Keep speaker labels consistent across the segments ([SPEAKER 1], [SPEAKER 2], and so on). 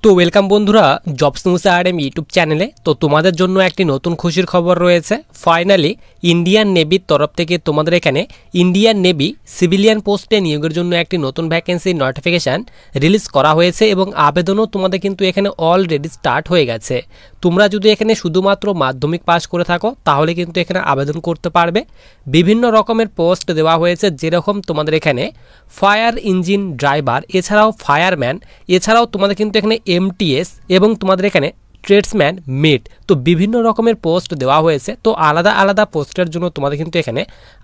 [SPEAKER 1] তো ওয়েলকাম বন্ধুরা jobs news academy YouTube চ্যানেলে। তো তোমাদের জন্য একটি নতুন খুশির খবর রয়েছে। ফাইনালি ইন্ডিয়ান নেভির তরফ থেকে তোমাদের এখানে ইন্ডিয়ান নেভি সিভিলিয়ান পোস্টে নিয়োগের জন্য একটি নতুন ভ্যাকেন্সি নোটিফিকেশান রিলিজ করা হয়েছে এবং আবেদনও তোমাদের কিন্তু এখানে অলরেডি স্টার্ট হয়ে গেছে। তোমরা যদি এখানে শুধুমাত্র মাধ্যমিক পাস করে থাকো তাহলে কিন্তু এখানে আবেদন করতে পারবে। বিভিন্ন রকমের পোস্ট দেওয়া হয়েছে, যেরকম তোমাদের এখানে ফায়ার ইঞ্জিন ড্রাইভার, এছাড়াও ফায়ারম্যান, এছাড়াও তোমাদের কিন্তু এখানে এমটিএস এবং তোমাদের এখানে ট্রেডসম্যান মেট। তো বিভিন্ন রকমের পোস্ট দেওয়া হয়েছে। তো আলাদা আলাদা পোস্টের জন্য তোমাদের কিন্তু এখানে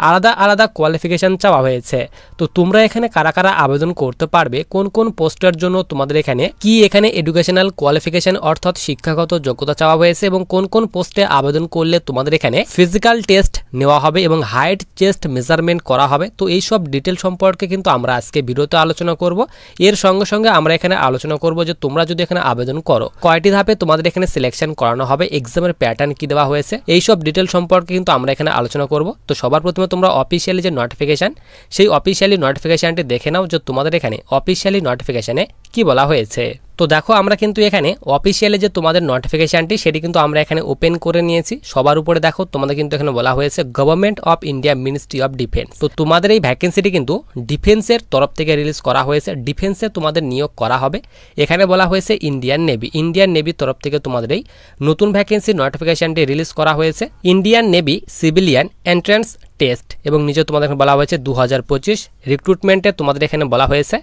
[SPEAKER 1] আলাদা আলাদা কোয়ালিফিকেশান চাওয়া হয়েছে। তো তোমরা এখানে কারা কারা আবেদন করতে পারবে, কোন কোন পোস্টের জন্য তোমাদের এখানে কি এখানে এডুকেশনাল কোয়ালিফিকেশান অর্থাৎ শিক্ষাগত যোগ্যতা চাওয়া হয়েছে এবং কোন কোন পোস্টে আবেদন করলে তোমাদের এখানে ফিজিক্যাল টেস্ট নেওয়া হবে এবং হাইট চেস্ট মেজারমেন্ট করা হবে। তো এই সব ডিটেল সম্পর্কে কিন্তু আমরা আজকে ভিডিওতে আলোচনা করব। এর সঙ্গে সঙ্গে আমরা এখানে আলোচনা করব যে তোমরা যদি এখানে আবেদন করো কয়টি ধাপে তোমাদের এখানে সিলেকশন করানো হবে, এক্সামের প্যাটার্ন কি দেওয়া হয়েছে, এই সব ডিটেল সম্পর্কে কিন্তু আমরা এখানে আলোচনা করব। তো সবার প্রথমে তোমরা অফিসিয়ালি যে নোটিফিকেশন, সেই অফিসিয়ালি নোটিফিকেশনটি দেখে নাও যে তোমাদের এখানে অফিসিয়ালি নোটিফিকেশনে কি বলা হয়েছে। তো দেখো আমরা কিন্তু এখানে অফিসিয়ালি যে তোমাদের নোটিফিকেশনটি সেটি কিন্তু আমরা এখানে ওপেন করে নিয়েছি। সবার উপরে দেখো তোমাদের কিন্তু এখানে বলা হয়েছে government of India ministry of defence. তো তোমাদের এই ভ্যাকেন্সিটি কিন্তু ডিফেন্সের তরফ থেকে রিলিজ করা হয়েছে, ডিফেন্সে তোমাদের নিয়োগ করা হবে। এখানে বলা হয়েছে ইন্ডিয়ান নেভি, ইন্ডিয়ান নেভির তরফ থেকে তোমাদের এই নতুন ভ্যাকেন্সি নোটিফিকেশনটি রিলিজ করা হয়েছে। Indian navy civilian entrance test এবং নিচে তোমাদের এখানে বলা হয়েছে 2025 রিক্রুটমেন্টে তোমাদের এখানে বলা হয়েছে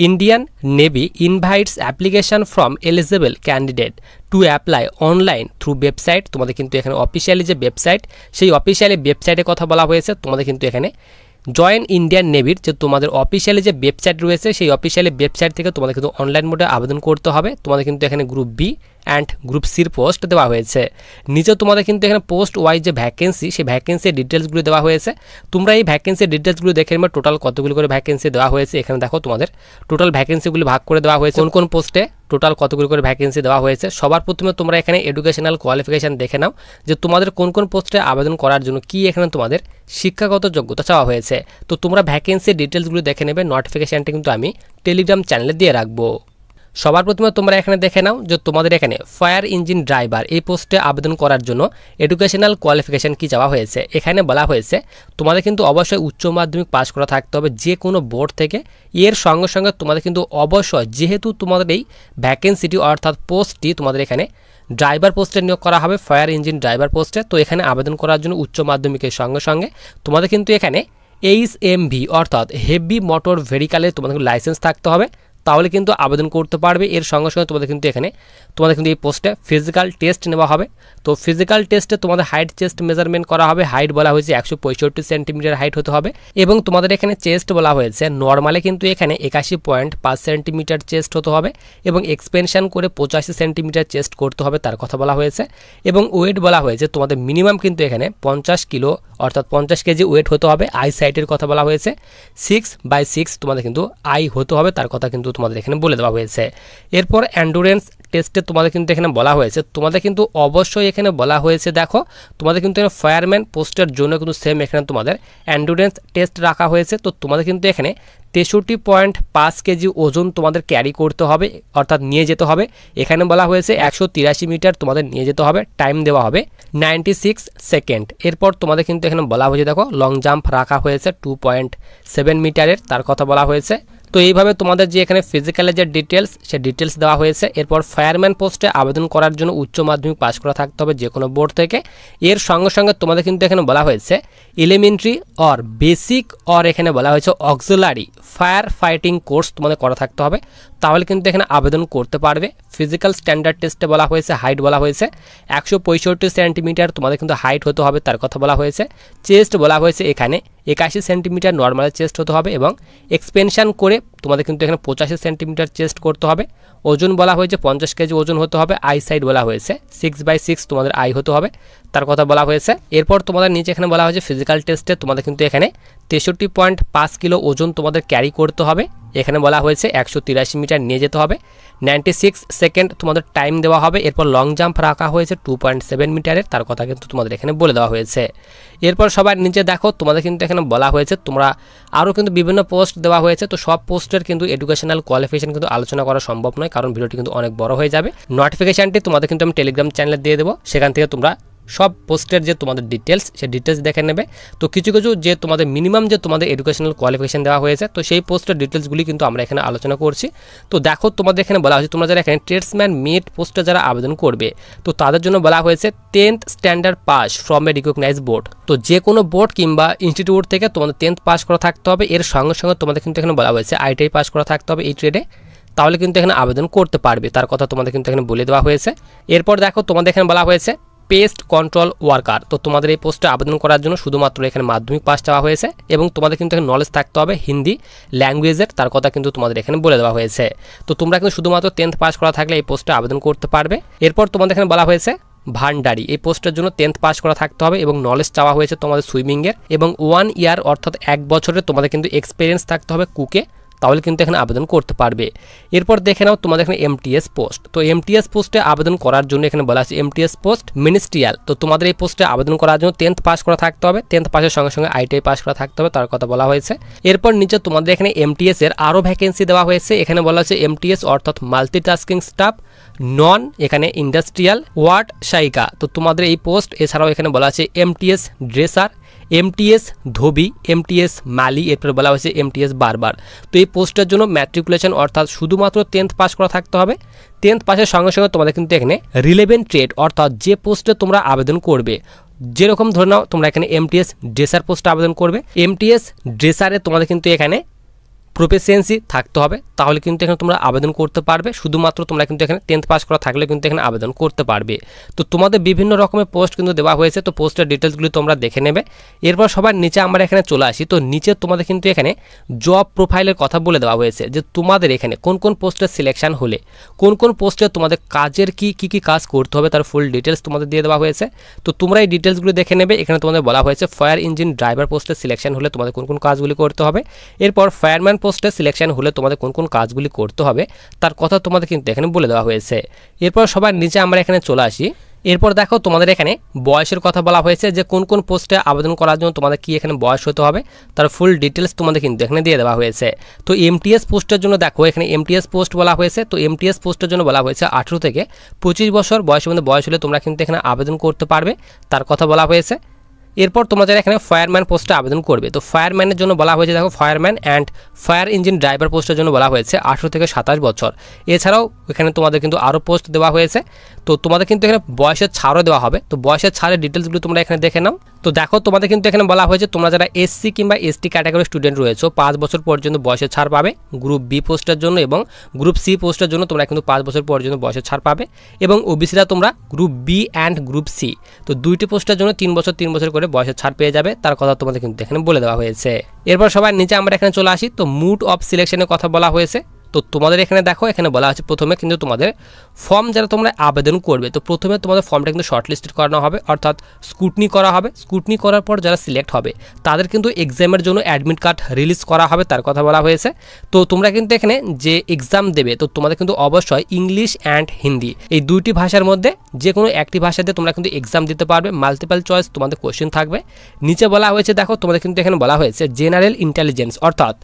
[SPEAKER 1] Indian navy invites application from eligible candidate to apply online through website. তোমাদের কিন্তু এখানে অফিসিয়ালি যে ওয়েবসাইট, সেই অফিসিয়ালি ওয়েবসাইটের কথা বলা হয়েছে। তোমাদের কিন্তু এখানে জয়েন ইন্ডিয়ান নেভির যে তোমাদের অফিসিয়ালি যে ওয়েবসাইট রয়েছে, সেই অফিসিয়ালি ওয়েবসাইট থেকে তোমাদের কিন্তু অনলাইন মোডে আবেদন করতে হবে। তোমাদের কিন্তু এখানে গ্রুপ বি অ্যান্ড গ্রুপ সির পোস্ট দেওয়া হয়েছে। নিচে তোমাদের কিন্তু এখানে পোস্ট ওয়াইজ যে ভ্যাকেন্সি, সেই ভ্যাকেন্সির ডিটেলসগুলো দেওয়া হয়েছে। তোমরা এই ভ্যাকেন্সির ডিটেলসগুলো দেখে নেবে টোটাল কতগুলো করে ভ্যাকেন্সি দেওয়া হয়েছে। এখানে দেখো তোমাদের টোটাল ভ্যাকেন্সিগুলো ভাগ করে দেওয়া হয়েছে, কোন কোন পোস্টে টোটাল কতগুলো করে ভ্যাকেন্সি দেওয়া হয়েছে। সবার প্রথমে তোমরা এখানে এডুকেশনাল কোয়ালিফিকেশান দেখে নাও যে তোমাদের কোন কোন পোস্টে আবেদন করার জন্য কি এখানে তোমাদের শিক্ষাগত যোগ্যতা চাওয়া হয়েছে। তো তোমরা ভ্যাকেন্সির ডিটেলসগুলো দেখে নেবে, নোটিফিকেশানটি কিন্তু আমি টেলিগ্রাম চ্যানেলে দিয়ে রাখবো। সবার প্রথমে তোমরা এখানে দেখে নাও যে তোমাদের এখানে ফায়ার ইঞ্জিন ড্রাইভার এই পোস্টে আবেদন করার জন্য এডুকেশনাল কোয়ালিফিকেশান কি চাওয়া হয়েছে। এখানে বলা হয়েছে তোমাদের কিন্তু অবশ্যই উচ্চ মাধ্যমিক পাস করা থাকতে হবে যে কোনো বোর্ড থেকে। এর সঙ্গে সঙ্গে তোমাদের কিন্তু অবশ্যই, যেহেতু তোমাদের এই ভ্যাকেন্সিটি অর্থাৎ পোস্টটি তোমাদের এখানে ড্রাইভার পোস্টে নিয়োগ করা হবে, ফায়ার ইঞ্জিন ড্রাইভার পোস্টে, তো এখানে আবেদন করার জন্য উচ্চ মাধ্যমিকের সঙ্গে সঙ্গে তোমাদের কিন্তু এখানে HMV অর্থাৎ হেভি মোটর ভেহিকলের তোমাদের লাইসেন্স থাকতে হবে, তাহলে কিন্তু আবেদন করতে পারবে। এর সঙ্গে সঙ্গে তোমাদের কিন্তু এখানে এই পোস্টে ফিজিক্যাল টেস্ট নেওয়া হবে। তো ফিজিক্যাল টেস্টে তোমাদের হাইট চেস্ট মেজারমেন্ট করা হবে। হাইট বলা হয়েছে 165 সেন্টিমিটার হাইট হতে হবে এবং তোমাদের এখানে চেস্ট বলা হয়েছে নর্মালে কিন্তু এখানে 81.5 সেন্টিমিটার চেস্ট হতে হবে এবং এক্সপেনশন করে 85 সেন্টিমিটার চেস্ট করতে হবে, তার কথা বলা হয়েছে। এবং ওয়েট বলা হয়েছে তোমাদের মিনিমাম কিন্তু এখানে 50 কিলো অর্থাৎ 50 কেজি ওয়েট হতে হবে। আই সাইটের কথা বলা হয়েছে 6/6 তোমাদের কিন্তু আই হতে হবে, তার কথা কিন্তু তোমাদের এখানে বলে দেওয়া হয়েছে। এরপর এন্ডুরেন্স টেস্টে তোমাদের কিন্তু এখানে বলা হয়েছে তোমাদের কিন্তু অবশ্যই এখানে বলা হয়েছে দেখো তোমাদের কিন্তু এখানে ফায়ারম্যান পোস্টের জন্য কিন্তু সেম এখানে তোমাদের এন্ডুরেন্স টেস্ট রাখা হয়েছে। তো তোমাদের কিন্তু এখানে 63.5 কেজি ওজন তোমাদের ক্যারি করতে হবে অর্থাৎ নিয়ে যেতে হবে। এখানে বলা হয়েছে 183 মিটার তোমাদের নিয়ে যেতে হবে, টাইম দেওয়া হবে 96 সেকেন্ড। এরপর তোমাদের কিন্তু এখানে বলা হয়েছে দেখো লং জাম্প রাখা হয়েছে 2.7 মিটারের, তার কথা বলা হয়েছে। তো এইভাবে তোমাদের যে এখানে ফিজিক্যালের যে ডিটেলস, সে ডিটেলস দেওয়া হয়েছে। এরপর ফায়ারম্যান পোস্টে আবেদন করার জন্য উচ্চ মাধ্যমিক পাস করা থাকতে হবে যে কোনো বোর্ড থেকে। এর সঙ্গে সঙ্গে তোমাদের কিন্তু এখানে বলা হয়েছে এলিমেন্টারি অর বেসিক অর এখানে বলা হয়েছে অক্সিলারি ফায়ার ফাইটিং কোর্স তোমাদের করা থাকতে হবে, তাহলে কিন্তু এখানে আবেদন করতে পারবে। ফিজিক্যাল স্ট্যান্ডার্ড টেস্টে বলা হয়েছে হাইট বলা হয়েছে 165 সেন্টিমিটার তোমাদের কিন্তু হাইট হতে হবে, তার কথা বলা হয়েছে। চেস্ট বলা হয়েছে এখানে 81 সেন্টিমিটার নর্মাল চেস্ট হতে হবে এবং এক্সপেনশন করে তোমাদের কিন্তু এখানে 85 সেন্টিমিটার চেস্ট করতে হবে। ওজন বলা হয়েছে 50 কেজি ওজন হতে হবে। আই সাইড বলা হয়েছে 6/6 তোমাদের আই হতে হবে, তার কথা বলা হয়েছে। এরপর তোমাদের নিচে এখানে বলা হয়েছে ফিজিক্যাল টেস্টে তোমাদের কিন্তু এখানে 63.5 কিলো ওজন তোমাদের ক্যারি করতে হবে এখানে বলা হয়েছে 183 মিটার নিয়ে যেতে হবে, 96 সেকেন্ড তোমাদের টাইম দেওয়া হবে। এরপর লং জাম্প রাখা হয়েছে 2.7 মিটারের, তার কথা কিন্তু তোমাদের এখানে বলে দেওয়া হয়েছে। এরপর সবার নিচে দেখো তোমাদের কিন্তু এখানে বলা হয়েছে তোমরা আরও কিন্তু বিভিন্ন পোস্ট দেওয়া হয়েছে। তো সব পোস্টের কিন্তু এডুকেশনাল কোয়ালিফিকেশন কিন্তু আলোচনা করা সম্ভব নয়, কারণ ভিডিওটি কিন্তু অনেক বড় হয়ে যাবে। নোটিফিকেশনটি তোমাদের কিন্তু আমি টেলিগ্রাম চ্যানেলে দিয়ে দেবো, সেখান থেকে তোমরা সব পোস্টের যে তোমাদের ডিটেলস সেই ডিটেলস দেখে নেবে। তো কিছু কিছু যে তোমাদের মিনিমাম যে তোমাদের এডুকেশনাল কোয়ালিফিকেশন দেওয়া হয়েছে, তো সেই পোস্টের ডিটেলসগুলি কিন্তু আমরা এখানে আলোচনা করছি। তো দেখো তোমাদের এখানে বলা হয়েছে তোমরা যারা এখানে ট্রেডসম্যান মেট পোস্টে যারা আবেদন করবে, তো তাদের জন্য বলা হয়েছে 10th standard pass from a recognise board. তো যে কোনো বোর্ড কিংবা ইনস্টিটিউট থেকে তোমাদের 10th পাস করা থাকতে হবে। এর সঙ্গে সঙ্গে তোমাদের কিন্তু এখানে বলা হয়েছে ITI পাস করা থাকতে হবে এই ট্রেডে, তাহলে কিন্তু এখানে আবেদন করতে পারবে, তার কথা তোমাদের কিন্তু এখানে বলে দেওয়া হয়েছে। এরপর দেখো তোমাদের এখানে বলা হয়েছে পেস্ট কন্ট্রোল ওয়ার্কার। তো তোমাদের এই পোস্টে আবেদন করার জন্য শুধুমাত্র এখানে মাধ্যমিক পাস চাওয়া হয়েছে এবং তোমাদের কিন্তু এখানে নলেজ থাকতে হবে হিন্দি ল্যাঙ্গুয়েজের, তার কথা কিন্তু তোমাদের এখানে বলে দেওয়া হয়েছে। তো তোমরা কিন্তু শুধুমাত্র 10th পাস করা থাকলে এই পোস্টে আবেদন করতে পারবে। এরপর তোমাদের এখানে বলা হয়েছে ভান্ডারি, এই পোস্টের জন্য 10th পাস করা থাকতে হবে এবং নলেজ চাওয়া হয়েছে তোমাদের সুইমিংয়ের এবং 1 ইয়ার অর্থাৎ 1 বছরের তোমাদের কিন্তু এক্সপিরিয়েন্স থাকতে হবে কুকে, তাহলে কিন্তু এখানে আবেদন করতে পারবে। এরপর দেখে নাও তোমাদের এখানে MTS পোস্ট। তো MTS পোস্টে আবেদন করার জন্য এখানে বলা আছে MTS পোস্ট মিনিস্ট্রিয়াল। তো তোমাদের এই পোস্টে আবেদন করার জন্য 10th পাস করা থাকতে হবে, 10th পাসের সঙ্গে সঙ্গে ITI পাস করা থাকতে হবে, তার কথা বলা হয়েছে। এরপর নিচে তোমাদের এখানে MTS এর আরও ভ্যাকেন্সি দেওয়া হয়েছে। এখানে বলা হয়েছে MTS অর্থাৎ মাল্টিটাস্কিং স্টাফ নন এখানে ইন্ডাস্ট্রিয়াল ওয়ার্ড সাইকা। তো তোমাদের এই পোস্ট, এছাড়াও এখানে বলা আছে MTS ড্রেসার, MTS ধোবি, MTS মালি, এরপর বলা হয়েছে MTS বারবার। তো এই পোস্টের জন্য ম্যাট্রিকুলেশন অর্থাৎ শুধুমাত্র 10th পাস করা থাকতে হবে। 10th পাসের সঙ্গে সঙ্গে তোমাদের কিন্তু এখানে রিলেভেন্ট ট্রেড অর্থাৎ যে পোস্টে তোমরা আবেদন করবে, যেরকম ধরে নাও তোমরা এখানে MTS ড্রেসার পোস্টে আবেদন করবে, MTS ড্রেসারে তোমাদের কিন্তু এখানে প্রফেসিয়েন্সি থাকতে হবে, তাহলে কিন্তু এখানে তোমরা আবেদন করতে পারবে। শুধুমাত্র তোমরা কিন্তু এখানে 10th পাস করা থাকলে কিন্তু এখানে আবেদন করতে পারবে। তো তোমাদের বিভিন্ন রকমের পোস্ট কিন্তু দেওয়া হয়েছে, তো পোস্টের ডিটেলসগুলি তোমরা দেখে নেবে। এরপর সবার নিচে আমরা এখানে চলে আসি। তো নিচে তোমাদের কিন্তু এখানে জব প্রোফাইলের কথা বলে দেওয়া হয়েছে যে তোমাদের এখানে কোন কোন পোস্টের সিলেকশন হলে কোন কোন পোস্টে তোমাদের কাজের কি কাজ করতে হবে তার ফুল ডিটেলস তোমাদের দিয়ে দেওয়া হয়েছে। তো তোমরা এই ডিটেলসগুলো দেখে নেবে। এখানে তোমাদের বলা হয়েছে ফায়ার ইঞ্জিন ড্রাইভার পোস্টের সিলেকশন হলে তোমাদের কোন কোন কাজগুলি করতে হবে, এরপর ফায়ারম্যান পোস্টে সিলেকশন হলে তোমাদের কোন কোন কাজগুলি করতে হবে তার কথা তোমাদের কিন্তু এখানে বলে দেওয়া হয়েছে। এরপর সবার নিচে আমরা এখানে চলে আসি। এরপর দেখো তোমাদের এখানে বয়সের কথা বলা হয়েছে যে কোন কোন পোস্টে আবেদন করার জন্য তোমাদের কি এখানে বয়স হতে হবে তার ফুল ডিটেলস তোমাদের কিন্তু এখানে দিয়ে দেওয়া হয়েছে। তো MTS পোস্টের জন্য দেখো এখানে MTS পোস্ট বলা হয়েছে। তো MTS পোস্টের জন্য বলা হয়েছে 18 থেকে 25 বছর বয়সের মধ্যে বয়স হলে তোমরা কিন্তু এখানে আবেদন করতে পারবে, তার কথা বলা হয়েছে। এরপর তোমরা যারা এখানে ফায়ারম্যান পোস্টে আবেদন করবে, তো ফায়ারম্যানের জন্য বলা হয়েছে দেখো fireman and fire engine driver পোস্টের জন্য বলা হয়েছে 18 থেকে 27 বছর। এছাড়াও এখানে তোমাদের কিন্তু আরও পোস্ট দেওয়া হয়েছে। তো তোমাদের কিন্তু এখানে বয়সের ছাড়ও দেওয়া হবে। তো বয়সের ছাড়ের ডিটেলসগুলো তোমরা এখানে দেখে নাও। তো দেখো তোমাদের কিন্তু এখানে বলা হয়েছে তোমরা যারা SC কিংবা ST ক্যাটাগরি স্টুডেন্ট রয়েছে 5 বছর পর্যন্ত বয়সের ছাড় পাবে গ্রুপ B পোস্টের জন্য, এবং গ্রুপ C পোস্টের জন্য তোমরা কিন্তু 5 বছর পর্যন্ত বয়সের ছাড় পাবে, এবং OBCরা তোমরা group B and group C তো দুইটি পোস্টের জন্য 3 বছর করে বয়সের ছাড় পেয়ে যাবে, তার কথা তোমাদের কিন্তু এখানে বলে দেওয়া হয়েছে। এরপর সবার নিচে আমরা এখানে চলে আসি। তো মুড অফ সিলেকশনের কথা বলা হয়েছে। তো তোমাদের এখানে দেখো এখানে বলা আছে প্রথমে কিন্তু তোমাদের ফর্ম যারা তোমরা আবেদন করবে, তো প্রথমে তোমাদের ফর্মটা কিন্তু শর্টলিস্টেড করানো হবে অর্থাৎ স্ক্রুটনি করা হবে। স্ক্রুটনি করার পর যারা সিলেক্ট হবে তাদের কিন্তু এক্সামের জন্য অ্যাডমিট কার্ড রিলিজ করা হবে, তার কথা বলা হয়েছে। তো তোমরা কিন্তু এখানে যে এক্সাম দেবে তো তোমাদের কিন্তু অবশ্যই ইংলিশ অ্যান্ড হিন্দি এই দুইটি ভাষার মধ্যে যে কোনো একটি ভাষাতে তোমরা কিন্তু এক্সাম দিতে পারবে। মাল্টিপল চয়েস তোমাদের কোশ্চেন থাকবে। নিচে বলা হয়েছে দেখো তোমাদের কিন্তু এখানে বলা হয়েছে জেনারেল ইন্টেলিজেন্স অর্থাৎ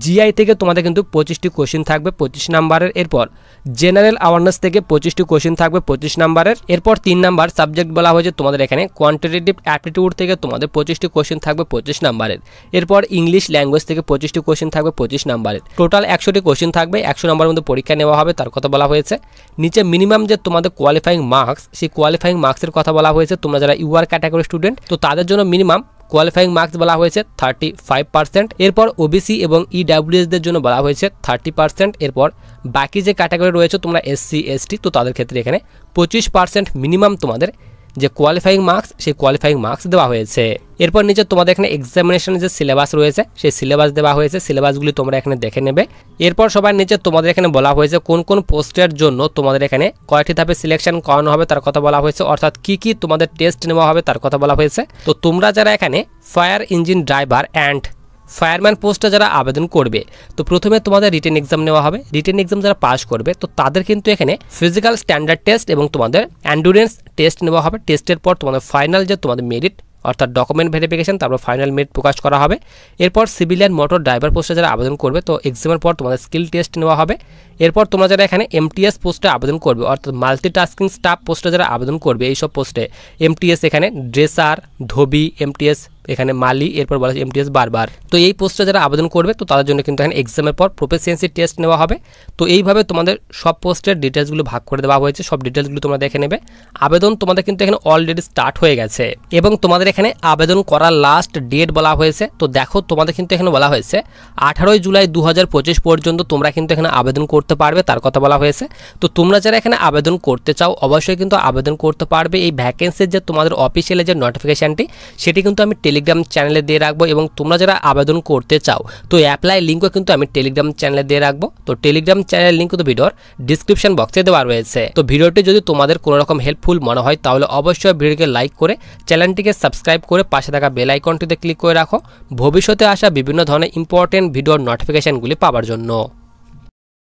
[SPEAKER 1] GI থেকে তোমাদের কিন্তু 25টি কোশ্চেন থাকবে 25 নাম্বারের। এরপর জেনারেল অ্যাওয়ারনেস থেকে 25টি কোশ্চেন থাকবে 25 নাম্বারের। এরপর 3 নাম্বার সাবজেক্ট বলা হয়েছে তোমাদের এখানে কোয়ান্টিটেটিভ অ্যাপটিটিউড থেকে তোমাদের 25টি কোশ্চেন থাকবে 25 নাম্বারের। এরপর ইংলিশ ল্যাঙ্গুয়েজ থেকে 25টি কোশ্চেন থাকবে 25 নাম্বারের। টোটাল 100টি কোশ্চেন থাকবে, 100 নাম্বারের মধ্যে পরীক্ষা নেওয়া হবে, তার কথা বলা হয়েছে। নিচে মিনিমাম যে তোমাদের কোয়ালিফাইং মার্কস, সেই কোয়ালিফাইং মার্কসের কথা বলা হয়েছে। তোমরা যারা UR ক্যাটাগরি স্টুডেন্ট তো তাদের জন্য মিনিমাম কোয়ালিফাইং মার্কস বলা হয়েছে 35%। এরপর OBC এবং EWS দের জন্য বলা হয়েছে 30%। এরপর বাকি যে ক্যাটাগরি রয়েছে তোমরা SC ST তো তাদের ক্ষেত্রে এখানে 25% মিনিমাম তোমাদের যে কোয়ালিফাইং মার্কস সেই কোয়ালিফাইং মার্কস দেওয়া হয়েছে। এরপর নিচে তোমাদের এখানে এক্সামিনেশনের যে সিলেবাস রয়েছে সেই সিলেবাস দেওয়া হয়েছে, সিলেবাসগুলি তোমরা এখানে দেখে নেবে। এরপর সবার নিচে তোমাদের এখানে বলা হয়েছে কোন কোন পোস্টের জন্য তোমাদের এখানে কয়টি ধাপে সিলেকশন করানো হবে তার কথা বলা হয়েছে, অর্থাৎ কি তোমাদের টেস্ট নেওয়া হবে তার কথা বলা হয়েছে। তো তোমরা যারা এখানে fire engine driver and fireman পোস্টে যারা আবেদন করবে তো প্রথমে তোমাদের রিটেন এক্সাম নেওয়া হবে। রিটেন এক্সাম যারা পাস করবে তো তাদের কিন্তু এখানে ফিজিক্যাল স্ট্যান্ডার্ড টেস্ট এবং তোমাদের এন্ডুরেন্স টেস্ট নেওয়া হবে। টেস্টের পর তোমাদের ফাইনাল যে তোমাদের মেরিট অর্থাৎ ডকুমেন্ট ভেরিফিকেশন, তারপর ফাইনাল মেরিট প্রকাশ করা হবে। এরপর সিভিলিয়ান মোটর ড্রাইভার পোস্টে যারা আবেদন করবে তো এক্সামের পর তোমাদের স্কিল টেস্ট নেওয়া হবে। এরপর তোমরা যারা এখানে এমটিএস পোস্টে আবেদন করবে অর্থাৎ মাল্টিটাস্কিং স্টাফ পোস্টে যারা আবেদন করবে এইসব পোস্টে এমটিএস এখানে ড্রেসার, ধোবি, এমটিএস এখানে মালি, এরপর বলা হচ্ছে এমটিএস বারবার। তো এই পোস্টে যারা আবেদন করবে তো তাদের জন্য কিন্তু এখানে এক্সামের পর প্রফেসিয়েন্সি টেস্ট নেওয়া হবে। তো এইভাবে তোমাদের সব পোস্টের ডিটেলসগুলো ভাগ করে দেওয়া হয়েছে, সব ডিটেলসগুলো তোমরা দেখে নেবে। আবেদন তোমাদের কিন্তু এখানে অলরেডি স্টার্ট হয়ে গেছে এবং তোমাদের এখানে আবেদন করার লাস্ট ডেট বলা হয়েছে। তো দেখো তোমাদের কিন্তু এখানে বলা হয়েছে 18 জুলাই 2025 পর্যন্ত তোমরা কিন্তু এখানে আবেদন করতে পারবে, তার কথা বলা হয়েছে। তো তোমরা যারা এখানে আবেদন করতে চাও অবশ্যই কিন্তু আবেদন করতে পারবে। এই ভ্যাকেন্সির যে তোমাদের অফিসিয়ালি যে নোটিফিকেশনটি সেটি কিন্তু আমি টেলিগ্রাম চ্যানেলে দিয়ে রাখবো এবং তোমরা যারা আবেদন করতে চাও তো অ্যাপ্লাই লিঙ্কও কিন্তু আমি টেলিগ্রাম চ্যানেলে দিয়ে রাখবো। তো টেলিগ্রাম চ্যানেলের লিঙ্ক কিন্তু ভিডিওর ডিসক্রিপশন বক্সে দেওয়া রয়েছে। তো ভিডিওটি যদি তোমাদের কোনো রকম হেল্পফুল মনে হয় তাহলে অবশ্যই ভিডিওকে লাইক করে চ্যানেলটিকে সাবস্ক্রাইব করে পাশে থাকা বেল আইকনটিতে ক্লিক করে রাখো ভবিষ্যতে আসা বিভিন্ন ধরনের ইম্পর্টেন্ট ভিডিওর নোটিফিকেশনগুলি পাওয়ার জন্য।